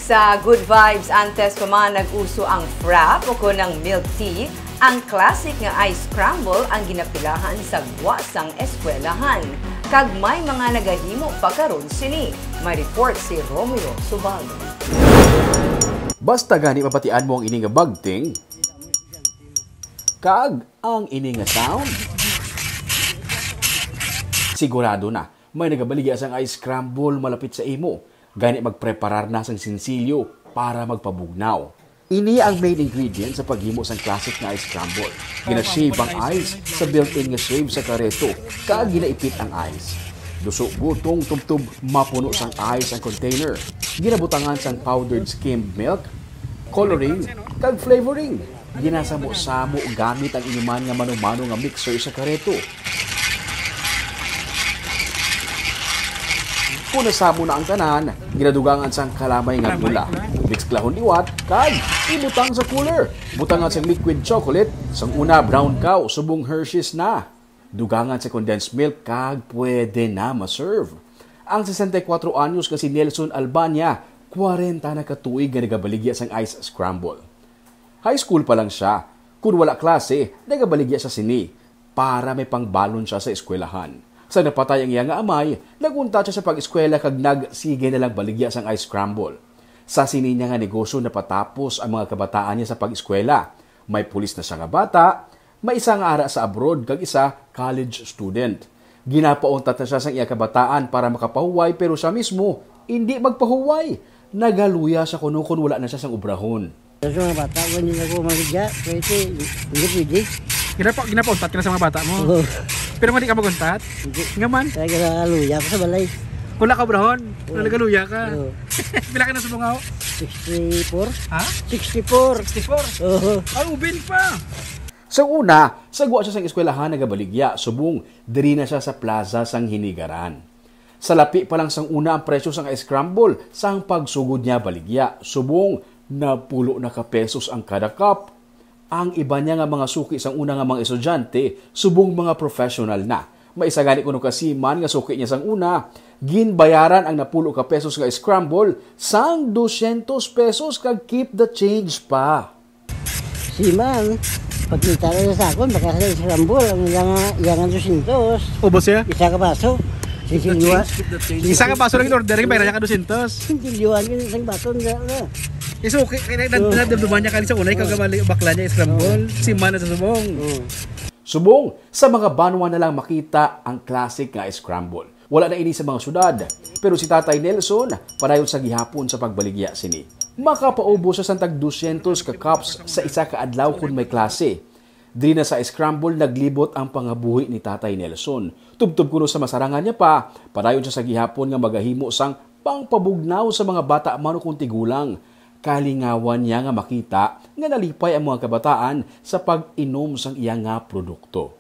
Sa Good Vibes, antes pa man nag-uso ang frap o kunang milk tea, ang classic nga ice scramble ang ginapilahan sa guwasang eskwelahan. Kag may mga nagahimo pa karon sini. May report si Romeo Subaldo. Basta gani mapatian mo ang ini nga bagting, kag ang ini nga sound, sigurado na may nagabaligya sang ice scramble malapit sa imo. Gani magpreparar na sang sinsilyo para magpabugnaw. Ini ang main ingredient sa paghimo sang classic na ice scramble. Ginashave ang ice sa built-in nga shave sa kareto, kag ginaipit ang ice. Duso butong tubtub mapuno sang ice ang container. Ginabutangan sang powdered skimmed milk, coloring, kag flavoring. Ginasamo-samo gamit ang inuman nga mano-mano nga mixer sa kareto. Kung nasamo na ang tanan, ginadugangan sang kalamay nga gula. Mix klahon liwat, kag ibutang sa cooler. Butangan sang liquid chocolate, sang una brown cow, subong Hershey's na. Dugangan sa condensed milk, kag pwede na ma-serve. Ang 64 anyos kasi Nelson Albania, 40 na katuig nga nagabaligya sang ice scramble. High school pa lang siya. Kung wala klase, nagabaligya sa sini para may pangbalon siya sa eskwelahan. Sa napatay ang iya nga amay, nagunta siya sa pag-eskwela kag nagsige na lang baligya sang ice scramble. Sa sini niya nga negosyo napatapos ang mga kabataan niya sa pag-eskwela. May pulis na siya nga bata, may isa nga ara sa abroad kag isa college student. Ginapauntat na siya sang iya kabataan para makapahuway pero siya mismo hindi magpahuway. Nagaluya siya kuno kun wala na siya sang ubrahon. Sa mga bata, hindi na ko maligya. Pwede, hindi pwede. Ginapauntat ka na sa mga bata mo? Oo. Pero hindi ka maguntat? Hindi. Nga man? Kaya nagaluya ko sa balay. Kula ka brahon? Nagaluya ka? Oo. Pila ka na sa bungaw? 64. Ha? 64. 64? Oo. Ay, ubin pa! Sa una, sagwa siya sang eskwelahan nagabaligya, subong diri na siya sa plaza sang Hinigaran. Sa lapi pa lang sang una ang presyo sang ice scramble, sang pagsugod niya baligya, subong na pulo na ka pesos ang kada cup. Ang iba niya nga mga suki sang una nga mga estudyante, subong mga professional na. Maisagani kuno kasi man nga suki niya sang una, ginbayaran ang napulo ka pesos nga scramble sang 200 pesos kag keep the change pa. Si man, pagkita na sa akon, baka sa scramble, ang yang 200. Ubos siya? Isa ka baso. Sisilwa. Isa ka baso lang in-order, bayaran niya ka 200. Sisilwa ng isang baso na. Okay, nadamdaman niya kanina sa una, ikaw bakla niya scramble, si man na sa subong. Subong, sa mga banwa na lang makita ang classic nga scramble. Wala na ini sa mga syudad. Pero si Tatay Nelson, padayon sa gihapon sa pagbaligya sini. Makapaubo sa santag 200 ka cups sa isa ka adlaw kung may klase. Di na sa scramble naglibot ang pangabuhi ni Tatay Nelson. Tubtob kuno sa masarangan niya pa, padayon siya sa gihapon nga magahimo sang pangpabugnaw sa mga bata mano kung tigulang. Kalingawan niya nga makita nga nalipay ang mga kabataan sa pag-inom sang iya nga produkto.